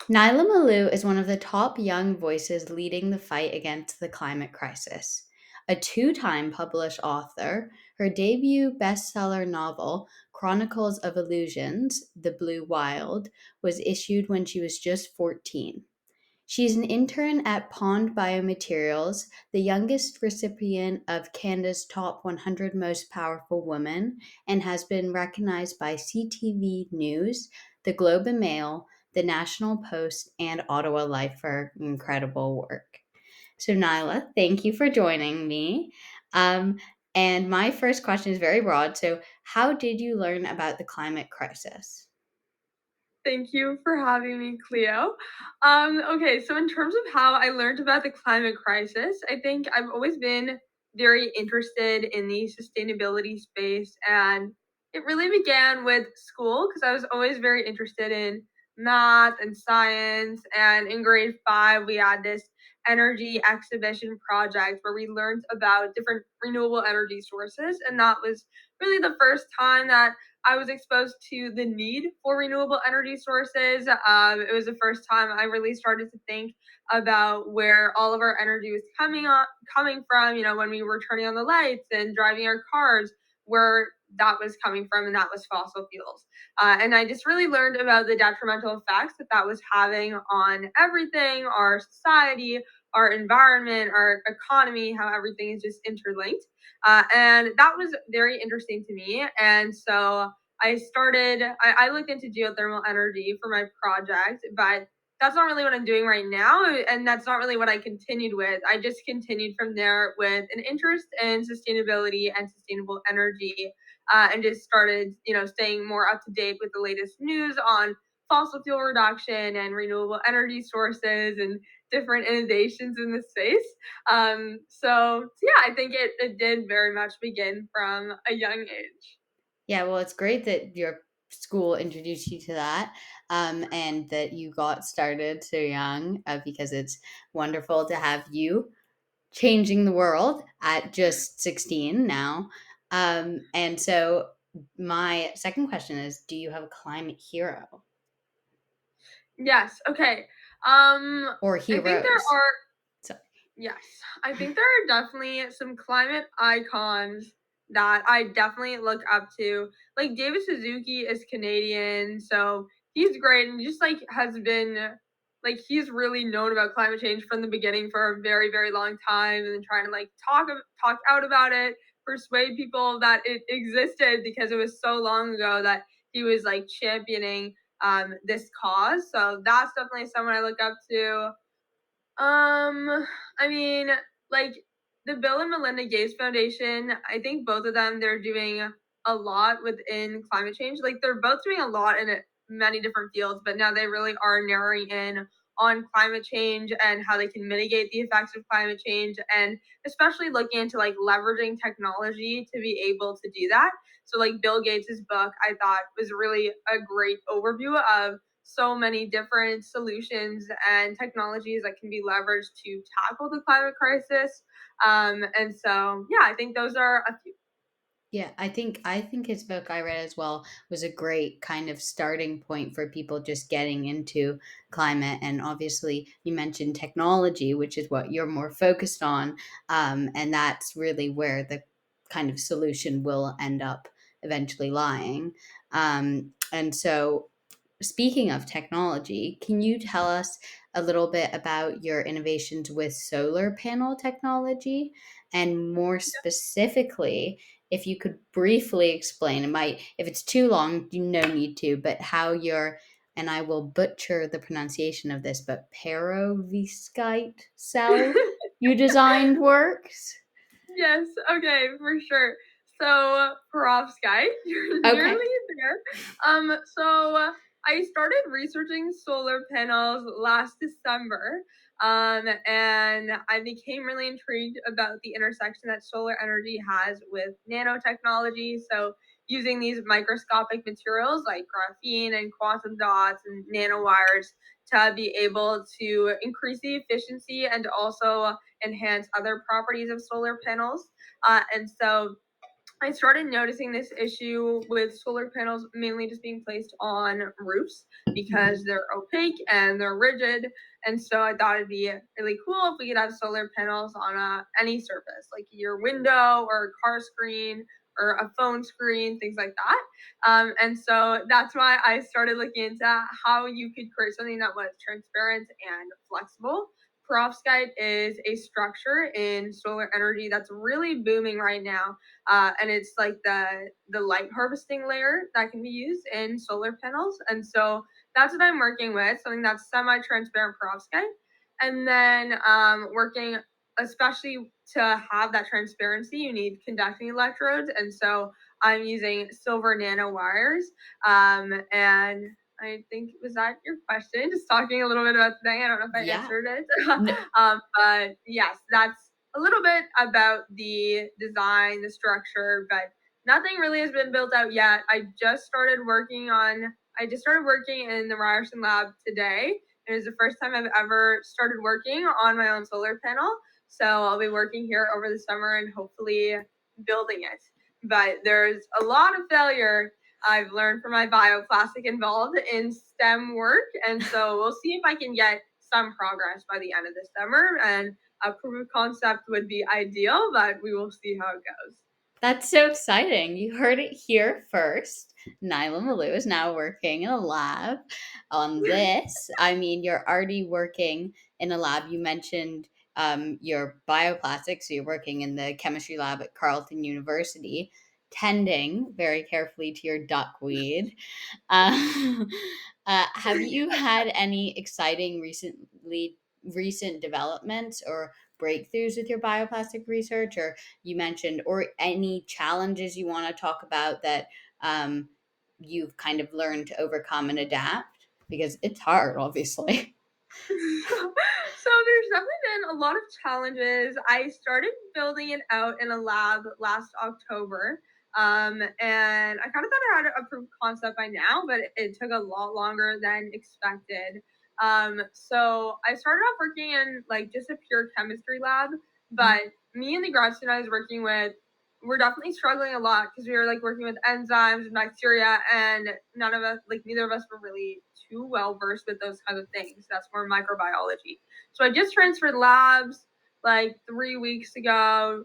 Naila Moloo is one of the top young voices leading the fight against the climate crisis. A two-time published author, her debut bestseller novel, Chronicles of Illusions, The Blue Wild, was issued when she was just 14. She's an intern at Pond Biomaterials, the youngest recipient of Canada's top 100 most powerful women, and has been recognized by CTV News, the Globe and Mail, the National Post, and Ottawa Life for incredible work. So, Nyla, thank you for joining me. And my first question is very broad. So, how did you learn about the climate crisis? Thank you for having me, Cleo. Okay, so in terms of how I learned about the climate crisis, I think I've always been very interested in the sustainability space, and it really began with school because I was always very interested in math and science. And in grade five, we had this energy exhibition project where we learned about different renewable energy sources, and that was really the first time that I was exposed to the need for renewable energy sources. It was the first time I really started to think about where all of our energy was coming from. You know, when we were turning on the lights and driving our cars, where that was coming from, and that was fossil fuels. And I just really learned about the detrimental effects that that was having on everything, our society, our environment, our economy, how everything is just interlinked. And that was very interesting to me. And so I looked into geothermal energy for my project, but that's not really what I'm doing right now. And that's not really what I continued with. I just continued from there with an interest in sustainability and sustainable energy, and just started, staying more up to date with the latest news on fossil fuel reduction and renewable energy sources and different innovations in the space. So yeah, I think it did very much begin from a young age. Yeah, well, it's great that your school introduced you to that, and that you got started so young, because it's wonderful to have you changing the world at just 16 now. And so, my second question is, do you have a climate hero Yes. Okay. or I think there heroes? are So, Yes, I think there are definitely some climate icons that I definitely look up to. Like David Suzuki is Canadian, so he's great and just like has been like he's really known about climate change from the beginning for a very very long time, and then trying to like talk out about it, persuade people that it existed because it was so long ago that he was like championing this cause. So that's definitely someone I look up to. I mean, like the Bill and Melinda Gates Foundation, I think both of them they're doing a lot within climate change. Like they're both doing a lot in many different fields, but now they really are narrowing in on climate change and how they can mitigate the effects of climate change, and especially looking into like leveraging technology to be able to do that. So like Bill Gates's book I thought was really a great overview of so many different solutions and technologies that can be leveraged to tackle the climate crisis. And so, yeah, I think those are a few. yeah, I think his book I read as well was a great kind of starting point for people just getting into climate. And obviously, you mentioned technology, which is what you're more focused on, and that's really where the kind of solution will end up eventually lying. And so, speaking of technology, can you tell us a little bit about your innovations with solar panel technology? And more specifically, if you could briefly explain, it might, if it's too long, you no need to, but how your, and I will butcher the pronunciation of this, but perovskite cell you designed works? Yes, okay, for sure. So, perovskite, you're Okay. nearly there. So I started researching solar panels last December, and I became really intrigued about the intersection that solar energy has with nanotechnology. So, using these microscopic materials like graphene and quantum dots and nanowires to be able to increase the efficiency and also enhance other properties of solar panels. And so I started noticing this issue with solar panels mainly just being placed on roofs because Mhm. they're opaque and they're rigid. And so I thought it'd be really cool if we could have solar panels on any surface, like your window or a car screen or a phone screen, things like that. And so that's why I started looking into how you could create something that was transparent and flexible. Perovskite is a structure in solar energy that's really booming right now, and it's like the light harvesting layer that can be used in solar panels. And so that's what I'm working with, something that's semi-transparent perovskite, and then working especially to have that transparency, you need conducting electrodes, and so I'm using silver nanowires. And I think was that your question? Just talking a little bit about the thing. I don't know if I Yeah. answered it. No, But yes, that's a little bit about the design, the structure, but nothing really has been built out yet. I just started working in the Ryerson lab today. It is the first time I've ever started working on my own solar panel. So I'll be working here over the summer and hopefully building it. But there's a lot of failure I've learned from my bioplastic involved in STEM work. And so we'll see if I can get some progress by the end of this summer. And a proof of concept would be ideal, but we will see how it goes. that's so exciting. You heard it here first. Naila Moloo is now working in a lab on this. I mean, you're already working in a lab. You mentioned your bioplastics, so you're working in the chemistry lab at Carleton University, tending very carefully to your duckweed. Uh, have you had any exciting recent developments or breakthroughs with your bioplastic research, or you mentioned, or any challenges you want to talk about that um, you've kind of learned to overcome and adapt? Because it's hard, obviously. So there's definitely been a lot of challenges. I started building it out in a lab last October. And I kind of thought I had a proof of concept by now, but it took a lot longer than expected. So I started off working in like just a pure chemistry lab, but me and the grad student I was working with we're definitely struggling a lot because we were like working with enzymes and bacteria, and none of us, like neither of us, were really too well versed with those kinds of things. That's more microbiology. So I just transferred labs like 3 weeks ago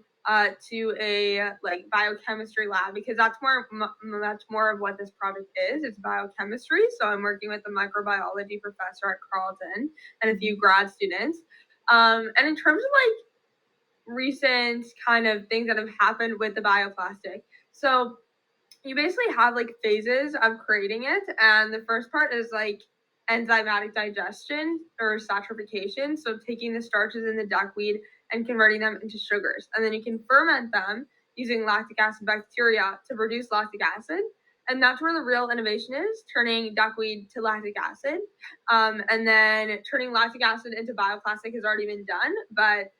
to a like biochemistry lab because that's more of what this project is. It's biochemistry. So I'm working with a microbiology professor at Carleton and a few Mhm. grad students. And in terms of like recent kind of things that have happened with the bioplastic. So you basically have like phases of creating it, and the first part is like enzymatic digestion or satrification, so taking the starches in the duckweed and converting them into sugars, and then you can ferment them using lactic acid bacteria to produce lactic acid. And that's where the real innovation is, turning duckweed to lactic acid. And then turning lactic acid into bioplastic has already been done, but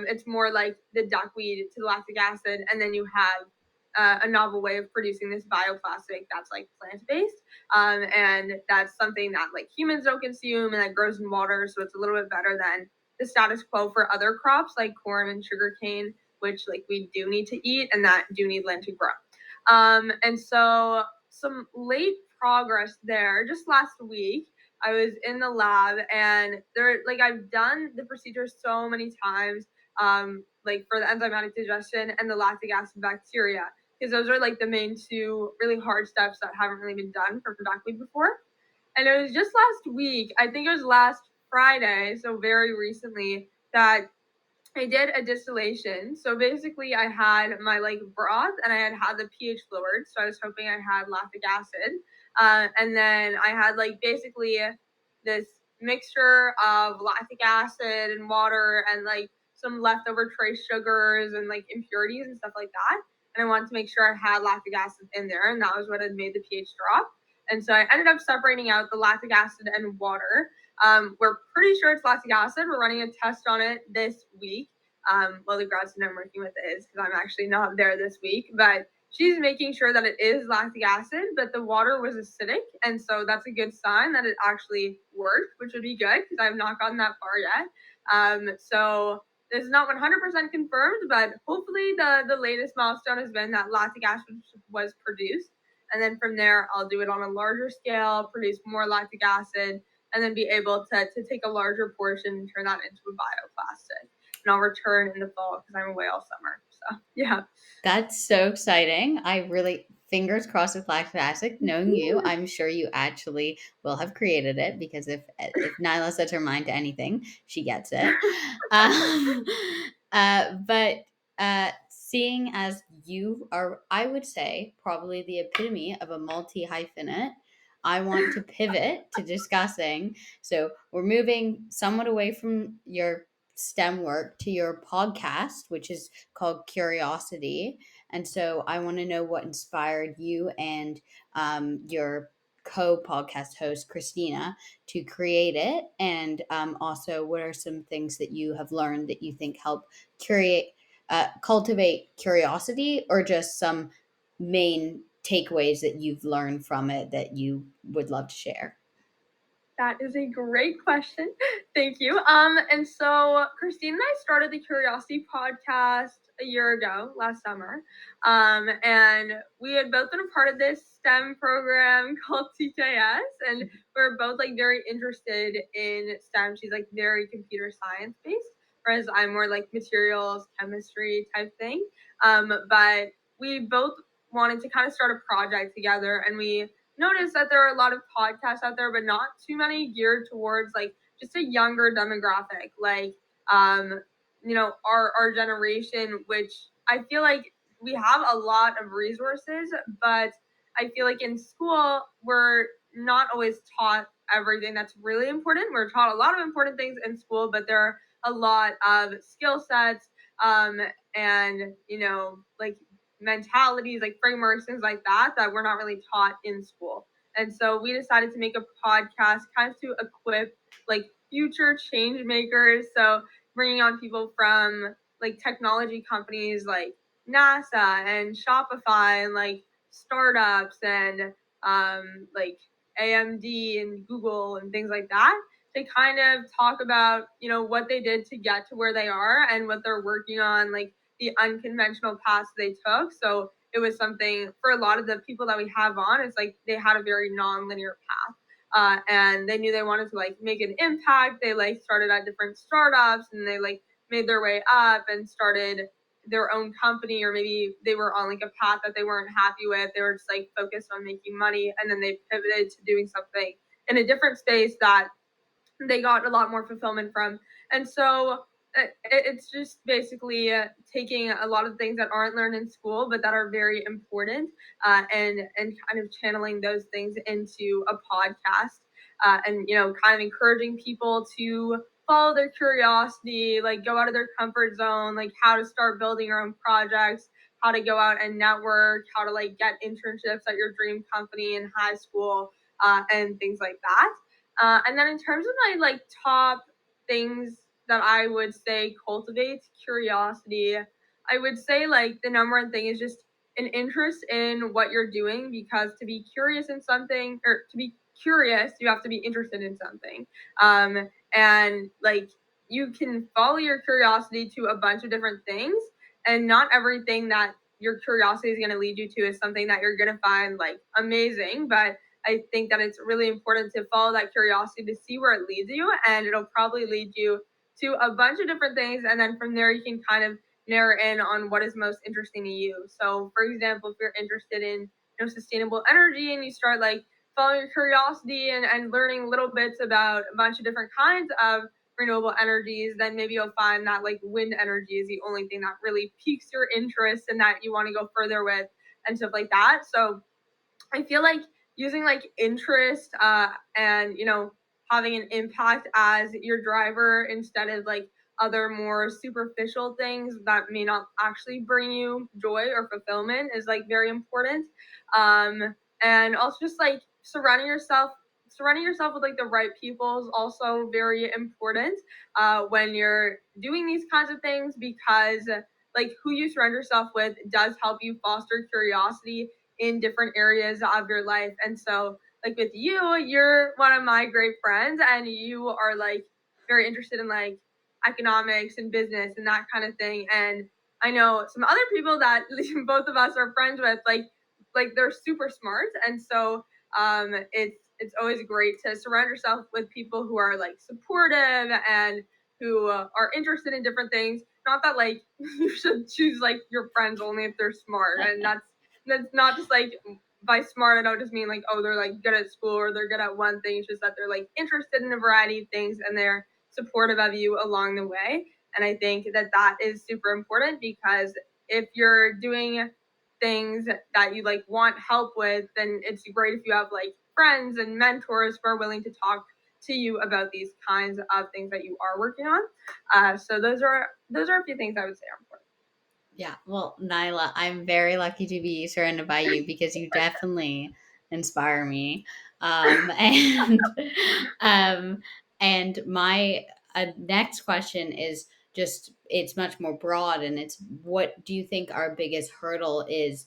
it's more like the duckweed to the lactic acid, and then you have a novel way of producing this bioplastic that's like plant based, and that's something that like humans don't consume and that grows in water, so it's a little bit better than the status quo for other crops like corn and sugarcane, which like we do need to eat and that do need land to grow. And so some late progress there. Just last week, I was in the lab and there, like I've done the procedure so many times, like for the enzymatic digestion and the lactic acid bacteria, because those are like the main two really hard steps that haven't really been done for duckweed before. And it was just last week, I think it was last Friday, so very recently, that I did a distillation. So basically, I had my like broth and I had the pH lowered. So I was hoping I had lactic acid. And then I had like basically this mixture of lactic acid and water and like some leftover trace sugars and like impurities and stuff like that. And I wanted to make sure I had lactic acid in there. And that was what had made the pH drop. And so I ended up separating out the lactic acid and water. We're pretty sure it's lactic acid. We're running a test on it this week. Well, the grad student I'm working with is because I'm actually not there this week, but she's making sure that it is lactic acid, but the water was acidic. And so that's a good sign that it actually worked, which would be good because I've not gotten that far yet. So this is not 100% confirmed, but hopefully the latest milestone has been that lactic acid was produced. And then from there, I'll do it on a larger scale, produce more lactic acid, and then be able to take a larger portion and turn that into a bioplastic. And I'll return in the fall because I'm away all summer. So, yeah. That's so exciting. I really fingers crossed with lactic acid. Knowing you, I'm sure you actually will have created it because if Nyla sets her mind to anything, she gets it. Um, but seeing as you are, I would say, probably the epitome of a multi hyphenate. I want to pivot to discussing. So we're moving somewhat away from your STEM work to your podcast, which is called Curiosity. And so I want to know what inspired you and your co podcast host, Christina, to create it. And also, what are some things that you have learned that you think help cultivate curiosity, or just some main takeaways that you've learned from it that you would love to share? That is a great question. Thank you. And so Christine and I started the Curiosity podcast a year ago, last summer. And we had both been a part of this STEM program called TKS, and we are both like very interested in STEM. She's like very computer science based, whereas I'm more like materials, chemistry type thing. But we both wanted to kind of start a project together, and we noticed that there are a lot of podcasts out there, but not too many geared towards like just a younger demographic, like our generation, which I feel like we have a lot of resources, but I feel like in school we're not always taught everything that's really important. We're taught a lot of important things in school, but there are a lot of skill sets um, and like mentalities, like frameworks, things like that, that we're not really taught in school. And so we decided to make a podcast kind of to equip like future change makers. So bringing on people from like technology companies like NASA and Shopify and like startups and like AMD and Google and things like that to kind of talk about, what they did to get to where they are and what they're working on, like the unconventional paths they took. So it was something for a lot of the people that we have on, it's like they had a very non-linear path. And they knew they wanted to like make an impact. They like started at different startups and they like made their way up and started their own company, or maybe they were on like a path that they weren't happy with. They were just like focused on making money, and then they pivoted to doing something in a different space that they got a lot more fulfillment from. And so it's just basically taking a lot of things that aren't learned in school but that are very important, and kind of channeling those things into a podcast, and kind of encouraging people to follow their curiosity, like go out of their comfort zone, like how to start building your own projects, how to go out and network, how to like get internships at your dream company in high school, and things like that. And then in terms of my like top things that I would say cultivates curiosity, I would say like the number one thing is just an interest in what you're doing, because to be curious in something, or to be curious, you have to be interested in something. And like you can follow your curiosity to a bunch of different things, and not everything that your curiosity is going to lead you to is something that you're going to find like amazing, but I think that it's really important to follow that curiosity to see where it leads you, and it'll probably lead you to a bunch of different things. And then from there, you can kind of narrow in on what is most interesting to you. So, for example, if you're interested in sustainable energy and you start like following your curiosity and learning little bits about a bunch of different kinds of renewable energies, then maybe you'll find that like wind energy is the only thing that really piques your interest and that you want to go further with and stuff like that. So I feel like using like interest, and having an impact as your driver instead of like other more superficial things that may not actually bring you joy or fulfillment is like very important. And also just like surrounding yourself with like the right people is also very important when you're doing these kinds of things, because like who you surround yourself with does help you foster curiosity in different areas of your life. And so, like with you, you're one of my great friends, and you are like very interested in like economics and business and that kind of thing. And I know some other people that both of us are friends with, like they're super smart, and so it's always great to surround yourself with people who are like supportive and who are interested in different things. Not that like you should choose like your friends only if they're smart, and that's not just like by smart, I don't just mean like, oh, they're like good at school or they're good at one thing. It's just that they're like interested in a variety of things and they're supportive of you along the way. And I think that that is super important because if you're doing things that you like want help with, then it's great if you have like friends and mentors who are willing to talk to you about these kinds of things that you are working on. So those are a few things I would say are important. Yeah, well, Nyla, I'm very lucky to be surrounded by you because you definitely inspire me. And um, and my next question is just it's much more broad, and it's what do you think our biggest hurdle is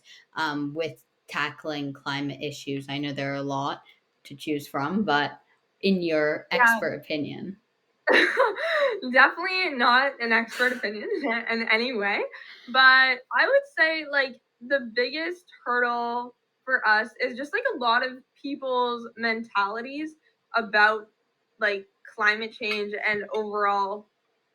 with tackling climate issues? I know there are a lot to choose from, but in your Yeah, expert opinion. definitely not an expert opinion in any way, but I would say like the biggest hurdle for us is just like a lot of people's mentalities about like climate change and overall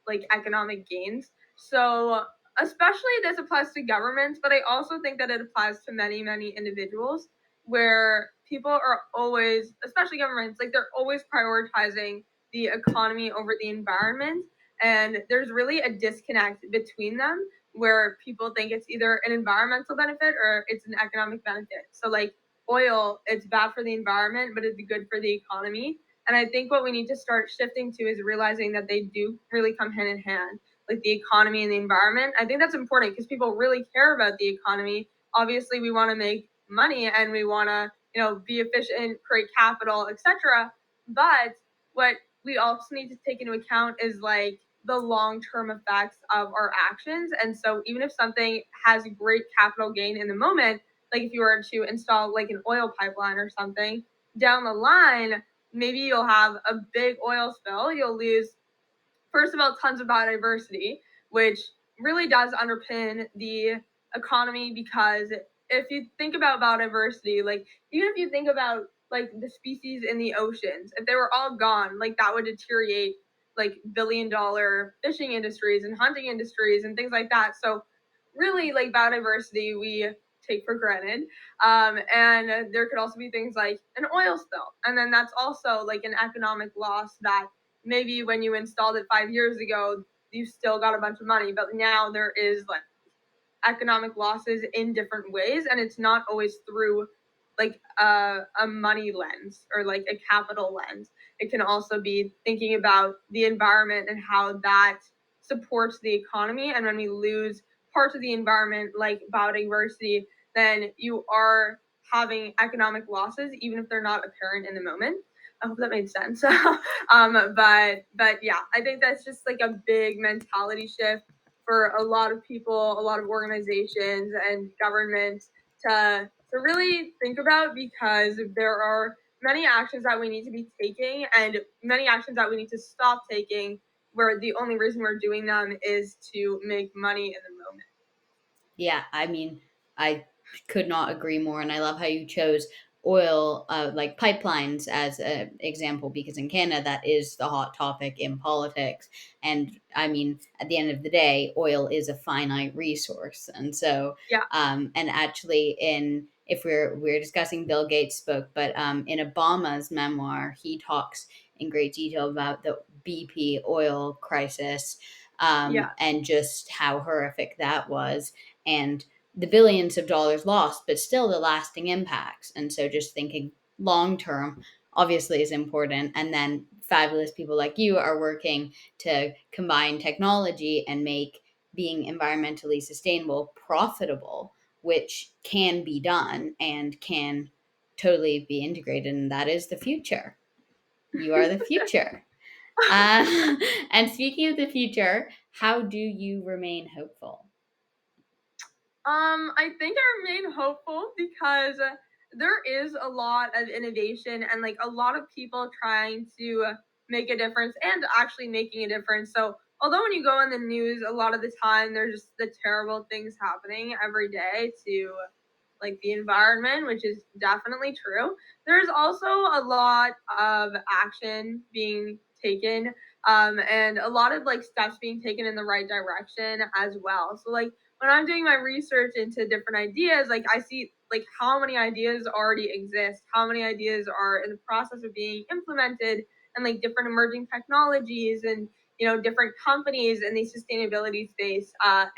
like economic gains. So, especially this applies to governments, but I also think that it applies to many, many individuals where people are always, especially governments, like they're always prioritizing the economy over the environment. And there's really a disconnect between them where people think it's either an environmental benefit or it's an economic benefit. So, like oil, it's bad for the environment, but it's good for the economy. And I think what we need to start shifting to is realizing that they do really come hand in hand, like the economy and the environment. I think that's important because people really care about the economy. Obviously, we want to make money and we want to, be efficient, create capital, etc. But what we also need to take into account is like the long-term effects of our actions. And so even if something has great capital gain in the moment, like if you were to install like an oil pipeline or something, down the line, maybe you'll have a big oil spill. You'll lose, first of all, tons of biodiversity, which really does underpin the economy because if you think about biodiversity, like even if you think about like the species in the oceans, if they were all gone, like that would deteriorate like billion-dollar fishing industries and hunting industries and things like that. So really like biodiversity we take for granted. And there could also be things like an oil spill. And then that's also like an economic loss that maybe when you installed it 5 years ago, you still got a bunch of money, but now there is like economic losses in different ways, and it's not always through like a money lens or like a capital lens. It can also be thinking about the environment and how that supports the economy. And when we lose parts of the environment like biodiversity, then you are having economic losses even if they're not apparent in the moment. I hope that made sense. But yeah, I think that's just like a big mentality shift for a lot of people, a lot of organizations and governments to really think about because there are many actions that we need to be taking and many actions that we need to stop taking where the only reason we're doing them is to make money in the moment. Yeah, I mean, I could not agree more, and I love how you chose oil, like pipelines, as an example, because in Canada that is the hot topic in politics. And I mean, at the end of the day, oil is a finite resource, and so, Yeah, and actually, in if we're discussing Bill Gates' book, but in Obama's memoir, he talks in great detail about the BP oil crisis, yeah, and just how horrific that was and the billions of dollars lost, but still the lasting impacts. And so just thinking long term obviously is important. And then fabulous people like you are working to combine technology and make being environmentally sustainable profitable, which can be done and can totally be integrated. And that is the future. You are the future. Uh, and speaking of the future, how do you remain hopeful? I think I remain hopeful because there is a lot of innovation and like a lot of people trying to make a difference and actually making a difference. So although when you go on the news, a lot of the time there's just the terrible things happening every day to like the environment, which is definitely true. There's also a lot of action being taken, and a lot of like steps being taken in the right direction as well. So like when I'm doing my research into different ideas, like I see like how many ideas already exist, how many ideas are in the process of being implemented, and like different emerging technologies and different companies in the sustainability space.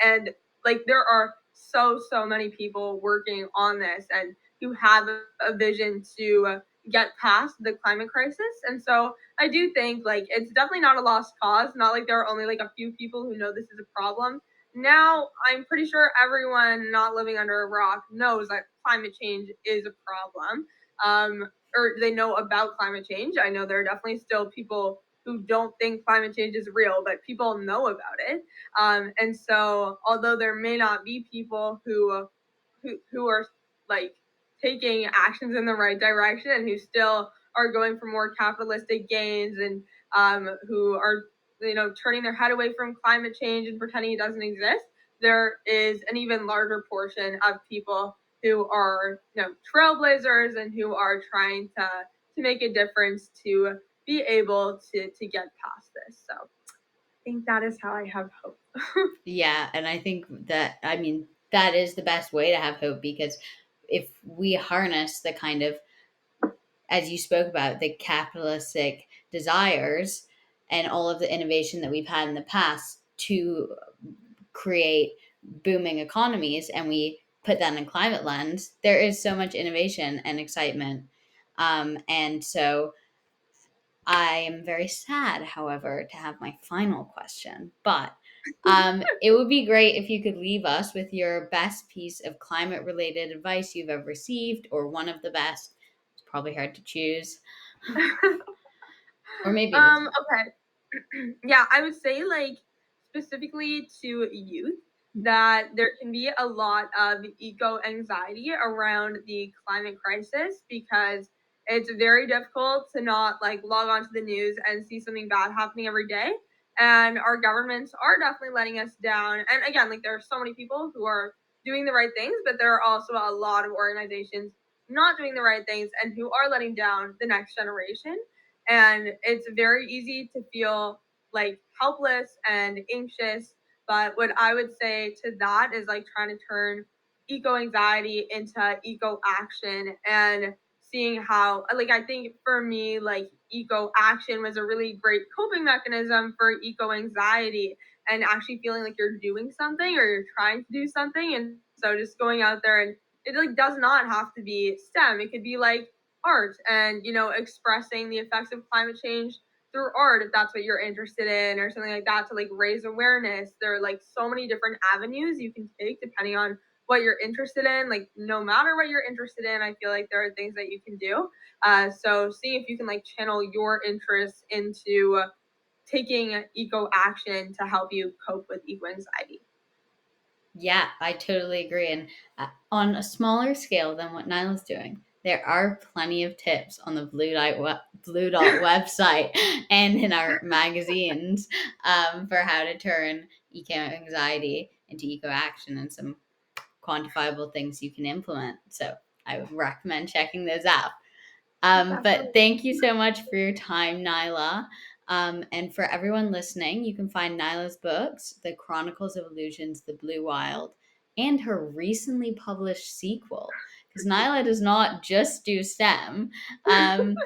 And like there are so many people working on this and who have a vision to get past the climate crisis. And so I do think like it's definitely not a lost cause. Not like there are only like a few people who know this is a problem. Now I'm pretty sure everyone not living under a rock knows that climate change is a problem. Or they know about climate change. I know there are definitely still people who don't think climate change is real, but people know about it. And so, although there may not be people who are like taking actions in the right direction and who still are going for more capitalistic gains and who are turning their head away from climate change and pretending it doesn't exist, there is an even larger portion of people who are trailblazers and who are trying to make a difference to be able to get past this. So I think that is how I have hope. Yeah, and I think that, I mean, that is the best way to have hope, because if we harness the kind of, as you spoke about, the capitalistic desires and all of the innovation that we've had in the past to create booming economies, and we put that in a climate lens, there is so much innovation and excitement. And so I am very sad, however, to have my final question, but it would be great if you could leave us with your best piece of climate related advice you've ever received, or one of the best. It's probably hard to choose, or maybe it isn't. Okay. Yeah, I would say like specifically to youth that there can be a lot of eco anxiety around the climate crisis because it's very difficult to not like log on to the news and see something bad happening every day. And our governments are definitely letting us down. And again, like there are so many people who are doing the right things, but there are also a lot of organizations not doing the right things and who are letting down the next generation. And it's very easy to feel like helpless and anxious. But what I would say to that is like trying to turn eco anxiety into eco action and seeing how, like, I think for me, like, eco action was a really great coping mechanism for eco anxiety and actually feeling like you're doing something or you're trying to do something. And so just going out there and it like does not have to be STEM. It could be like art and expressing the effects of climate change through art if that's what you're interested in or something like that to like raise awareness. There are like so many different avenues you can take depending on what you're interested in. Like no matter what you're interested in, I feel like there are things that you can do. So see if you can like channel your interests into taking eco action to help you cope with eco anxiety. Yeah, I totally agree. And on a smaller scale than what Nyla's doing, there are plenty of tips on the Blue Dot website and in our magazines, for how to turn eco anxiety into eco action, and some quantifiable things you can implement. So I would recommend checking those out. But Definitely. thank you so much for your time, Nyla. And for everyone listening, you can find Nyla's books, The Chronicles of Illusions, The Blue Wild, and her recently published sequel. Because Nyla does not just do STEM. Um,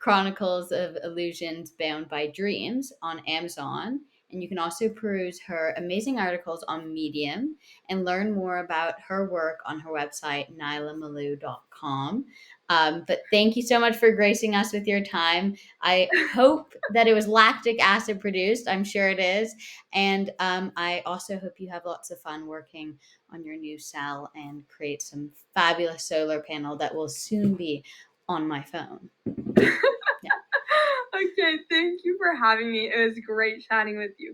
Chronicles of Illusions Bound by Dreams on Amazon. And you can also peruse her amazing articles on Medium and learn more about her work on her website, nylamoloo.com. But thank you so much for gracing us with your time. I hope that it was lactic acid produced. I'm sure it is. And I also hope you have lots of fun working on your new cell and create some fabulous solar panel that will soon be on my phone. Yeah. Okay, thank you for having me. It was great chatting with you.